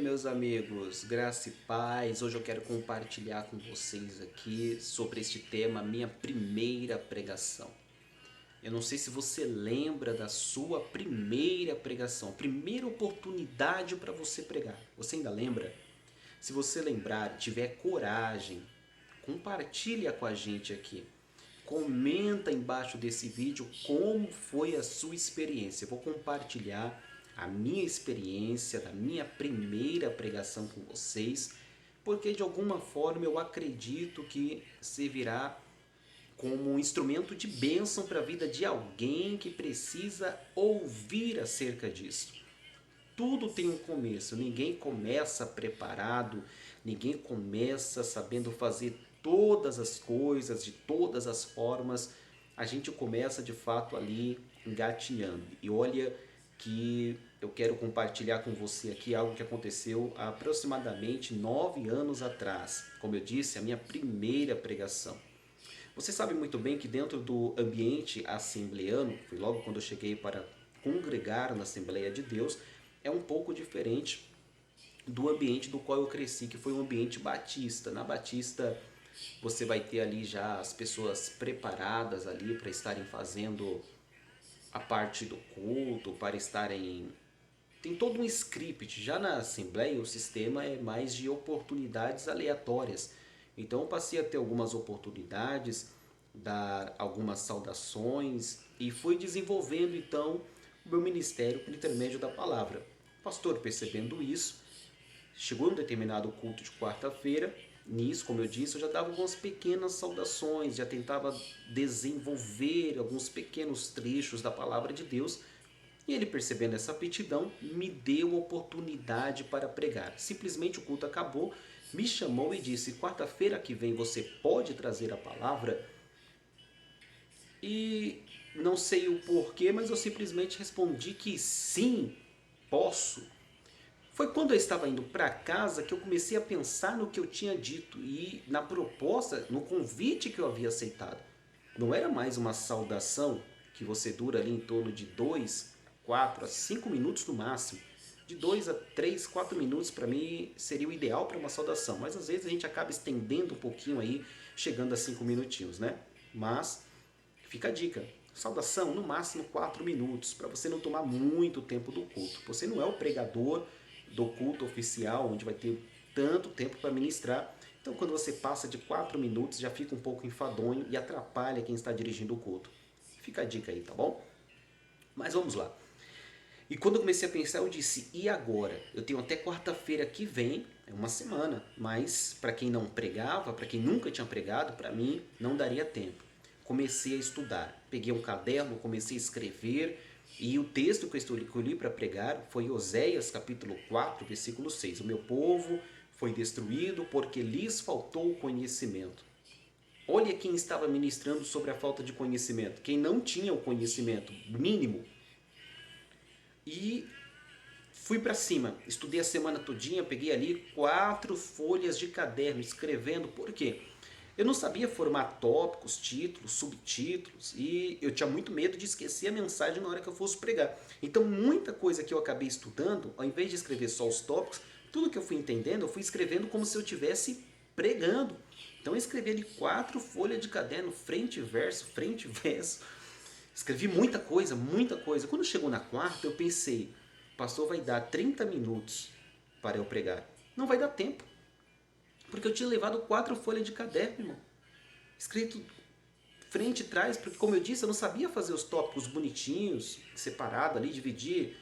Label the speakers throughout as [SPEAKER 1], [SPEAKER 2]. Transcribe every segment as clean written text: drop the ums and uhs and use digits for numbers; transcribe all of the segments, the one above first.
[SPEAKER 1] Meus amigos, graça e paz. Hoje eu quero compartilhar com vocês aqui sobre este tema, minha primeira pregação. Eu não sei se você lembra da sua primeira pregação, primeira oportunidade para você pregar. Você ainda lembra? Se você lembrar, tiver coragem, compartilha com a gente aqui. Comenta embaixo desse vídeo como foi a sua experiência. Eu vou compartilhar a minha experiência da minha primeira pregação com vocês, porque de alguma forma eu acredito que servirá como um instrumento de bênção para a vida de alguém que precisa ouvir acerca disso. Tudo tem um começo, ninguém começa preparado, ninguém começa sabendo fazer todas as coisas, de todas as formas. A gente começa de fato ali engatinhando. E olha que eu quero compartilhar com você aqui algo que aconteceu há aproximadamente 9 anos atrás. Como eu disse, a minha primeira pregação. Você sabe muito bem que dentro do ambiente assembleano, foi logo quando eu cheguei para congregar na Assembleia de Deus, é um pouco diferente do ambiente do qual eu cresci, que foi um ambiente batista. Na Batista você vai ter ali já as pessoas preparadas ali para estarem fazendo a parte do culto, para estarem... Tem todo um script. Já na Assembleia o sistema é mais de oportunidades aleatórias. Então eu passei a ter algumas oportunidades, dar algumas saudações e fui desenvolvendo então o meu ministério por intermédio da palavra. O pastor, percebendo isso, chegou um determinado culto de quarta-feira. Nisso, como eu disse, eu já dava algumas pequenas saudações, já tentava desenvolver alguns pequenos trechos da palavra de Deus. E ele, percebendo essa aptidão, me deu oportunidade para pregar. Simplesmente o culto acabou, me chamou e disse: quarta-feira que vem você pode trazer a palavra? E não sei o porquê, mas eu simplesmente respondi que sim, posso. Foi quando eu estava indo para casa que eu comecei a pensar no que eu tinha dito e na proposta, no convite que eu havia aceitado. Não era mais uma saudação que você dura ali em torno de 2, 4 a 5 minutos no máximo. De 2 a 3, 4 minutos para mim seria o ideal para uma saudação, mas às vezes a gente acaba estendendo um pouquinho aí, chegando a 5 minutinhos, né? Mas fica a dica, saudação no máximo 4 minutos, para você não tomar muito tempo do culto. Você não é o pregador do culto oficial, onde vai ter tanto tempo para ministrar. Então quando você passa de 4 minutos já fica um pouco enfadonho e atrapalha quem está dirigindo o culto. Fica a dica aí, tá bom? Mas vamos lá. E quando eu comecei a pensar, eu disse: e agora? Eu tenho até quarta-feira que vem, é uma semana, mas para quem não pregava, para quem nunca tinha pregado, para mim não daria tempo. Comecei a estudar, peguei um caderno, comecei a escrever, e o texto que eu escolhi para pregar foi Oséias capítulo 4, versículo 6. O meu povo foi destruído porque lhes faltou conhecimento. Olha quem estava ministrando sobre a falta de conhecimento, quem não tinha o conhecimento mínimo. E fui para cima, estudei a semana todinha, peguei ali 4 folhas de caderno escrevendo. Por quê? Eu não sabia formar tópicos, títulos, subtítulos, e eu tinha muito medo de esquecer a mensagem na hora que eu fosse pregar. Então muita coisa que eu acabei estudando, ao invés de escrever só os tópicos, tudo que eu fui entendendo, eu fui escrevendo como se eu estivesse pregando. Então eu escrevi ali 4 folhas de caderno, frente e verso, frente e verso. Escrevi muita coisa, muita coisa. Quando chegou na quarta, eu pensei: o pastor vai dar 30 minutos para eu pregar. Não vai dar tempo. Porque eu tinha levado 4 folhas de caderno, irmão. Escrito frente e trás, porque como eu disse, eu não sabia fazer os tópicos bonitinhos, separado ali, dividir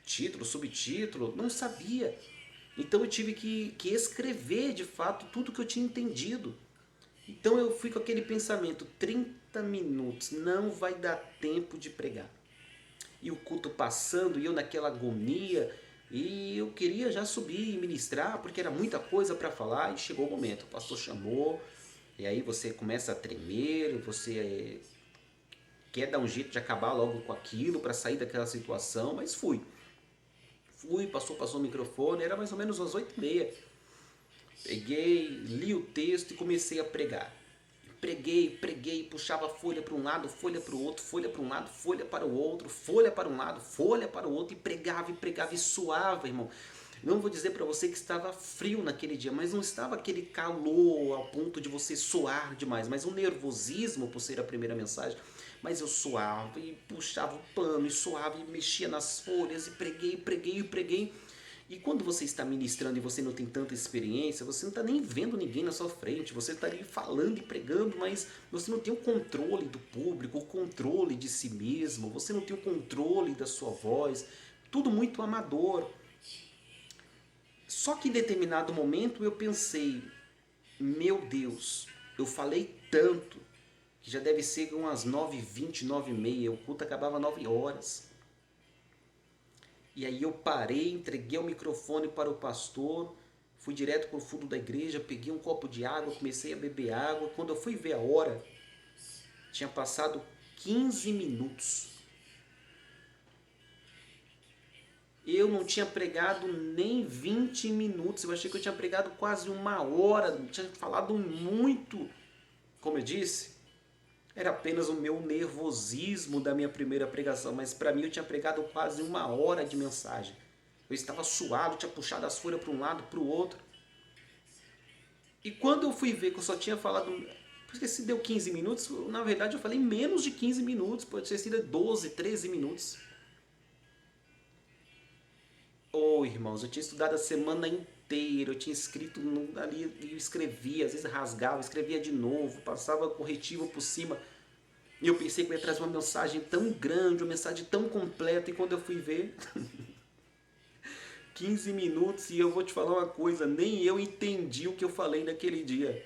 [SPEAKER 1] título, subtítulo, não sabia. Então eu tive que escrever de fato tudo que eu tinha entendido. Então eu fui com aquele pensamento: 30 minutos, não vai dar tempo de pregar. E o culto passando, e eu naquela agonia, e eu queria já subir e ministrar, porque era muita coisa para falar, e chegou o momento, o pastor chamou, e aí você começa a tremer, você quer dar um jeito de acabar logo com aquilo, para sair daquela situação, mas fui. Fui, passou o microfone, era mais ou menos umas 8h30. Peguei, li o texto e comecei a pregar. Preguei, puxava folha para um lado, folha para o outro, folha para um lado, folha para o outro, folha para um lado, folha para o outro, e pregava e suava, irmão. Não vou dizer para você que estava frio naquele dia, mas não estava aquele calor ao ponto de você suar demais, mas um nervosismo por ser a primeira mensagem. Mas eu suava e puxava o pano e suava e mexia nas folhas e preguei, preguei, preguei. E quando você está ministrando e você não tem tanta experiência, você não está nem vendo ninguém na sua frente, você está ali falando e pregando, mas você não tem o controle do público, o controle de si mesmo, você não tem o controle da sua voz, tudo muito amador. Só que em determinado momento eu pensei, meu Deus, eu falei tanto, que já deve ser umas 9h20, 9h30, o culto acabava 9 horas. E aí eu parei, entreguei o microfone para o pastor, fui direto para o fundo da igreja, peguei um copo de água, comecei a beber água. Quando eu fui ver a hora, tinha passado 15 minutos. Eu não tinha pregado nem 20 minutos, eu achei que eu tinha pregado quase 1 hora, tinha falado muito. Como eu disse, era apenas o meu nervosismo da minha primeira pregação, mas para mim eu tinha pregado quase 1 hora de mensagem. Eu estava suado, tinha puxado as folhas para um lado, para o outro. E quando eu fui ver que eu só tinha falado, porque se deu 15 minutos, na verdade eu falei menos de 15 minutos, pode ter sido 12, 13 minutos. Oh, irmãos, eu tinha estudado a semana inteira, eu tinha escrito ali, eu escrevia, às vezes rasgava, escrevia de novo, passava corretivo por cima. E eu pensei que eu ia trazer uma mensagem tão grande, uma mensagem tão completa, e quando eu fui ver, 15 minutos, e eu vou te falar uma coisa, nem eu entendi o que eu falei naquele dia.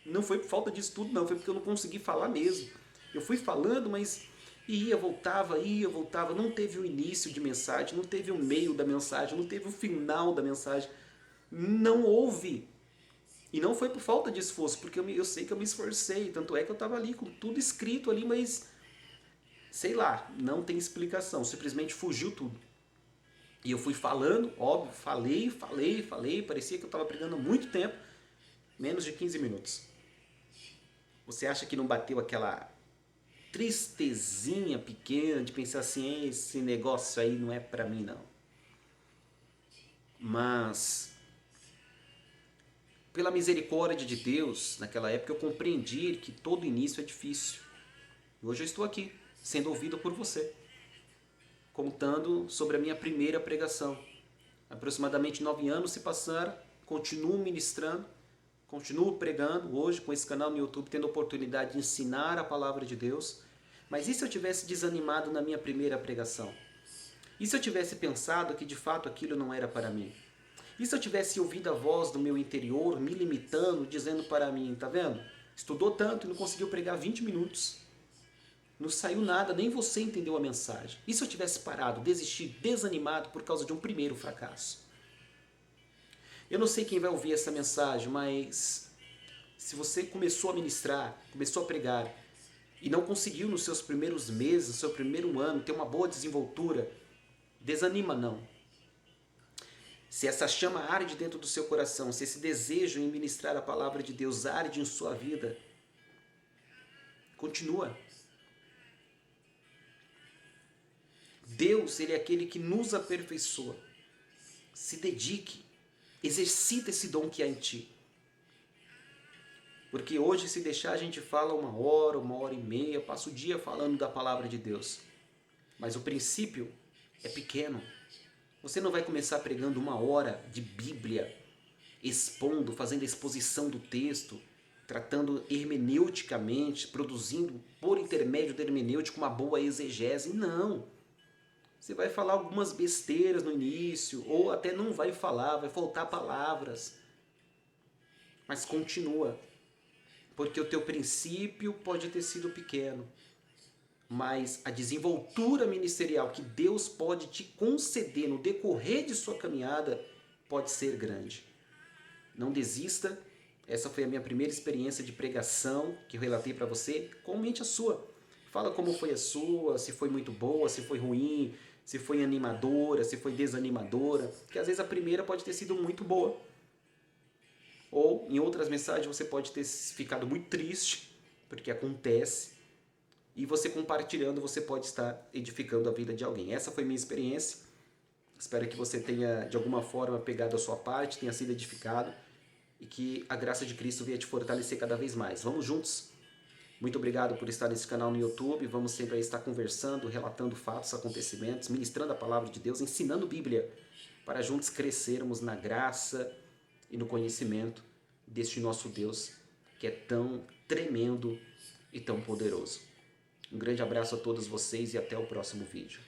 [SPEAKER 1] Não foi por falta de estudo, não, foi porque eu não consegui falar mesmo. Eu fui falando, mas ia, voltava, não teve o início de mensagem, não teve o meio da mensagem, não teve o final da mensagem. Não houve. E não foi por falta de esforço, porque eu sei que eu me esforcei, tanto é que eu estava ali com tudo escrito ali, mas sei lá, não tem explicação, simplesmente fugiu tudo. E eu fui falando, óbvio, falei, parecia que eu estava pregando há muito tempo, menos de 15 minutos. Você acha que não bateu aquela tristezinha pequena de pensar assim, esse negócio aí não é para mim não? Mas pela misericórdia de Deus, naquela época eu compreendi que todo início é difícil. E hoje eu estou aqui, sendo ouvido por você, contando sobre a minha primeira pregação. Aproximadamente 9 anos se passaram, continuo ministrando, continuo pregando hoje com esse canal no YouTube, tendo a oportunidade de ensinar a palavra de Deus. Mas e se eu tivesse desanimado na minha primeira pregação? E se eu tivesse pensado que de fato aquilo não era para mim? E se eu tivesse ouvido a voz do meu interior me limitando, dizendo para mim, tá vendo? Estudou tanto e não conseguiu pregar 20 minutos. Não saiu nada, nem você entendeu a mensagem. E se eu tivesse parado, desistido, desanimado por causa de um primeiro fracasso? Eu não sei quem vai ouvir essa mensagem, mas se você começou a ministrar, começou a pregar e não conseguiu nos seus primeiros meses, no seu primeiro ano, ter uma boa desenvoltura, desanima não. Se essa chama arde dentro do seu coração, se esse desejo em ministrar a palavra de Deus arde em sua vida, continua. Deus, Ele é aquele que nos aperfeiçoa. Se dedique, exercita esse dom que há em ti. Porque hoje, se deixar, a gente fala 1 hora, 1 hora e meia, passa o dia falando da palavra de Deus. Mas o princípio é pequeno. Você não vai começar pregando 1 hora de Bíblia, expondo, fazendo a exposição do texto, tratando hermeneuticamente, produzindo por intermédio da hermenêutica uma boa exegese. Não. Você vai falar algumas besteiras no início, ou até não vai falar, vai faltar palavras. Mas continua, porque o teu princípio pode ter sido pequeno, mas a desenvoltura ministerial que Deus pode te conceder no decorrer de sua caminhada pode ser grande. Não desista. Essa foi a minha primeira experiência de pregação que eu relatei para você. Comente a sua. Fala como foi a sua, se foi muito boa, se foi ruim, se foi animadora, se foi desanimadora. Porque às vezes a primeira pode ter sido muito boa. Ou em outras mensagens você pode ter ficado muito triste, porque acontece. E você compartilhando, você pode estar edificando a vida de alguém. Essa foi minha experiência. Espero que você tenha, de alguma forma, pegado a sua parte, tenha sido edificado e que a graça de Cristo venha te fortalecer cada vez mais. Vamos juntos? Muito obrigado por estar nesse canal no YouTube. Vamos sempre aí estar conversando, relatando fatos, acontecimentos, ministrando a palavra de Deus, ensinando Bíblia, para juntos crescermos na graça e no conhecimento deste nosso Deus, que é tão tremendo e tão poderoso. Um grande abraço a todos vocês e até o próximo vídeo.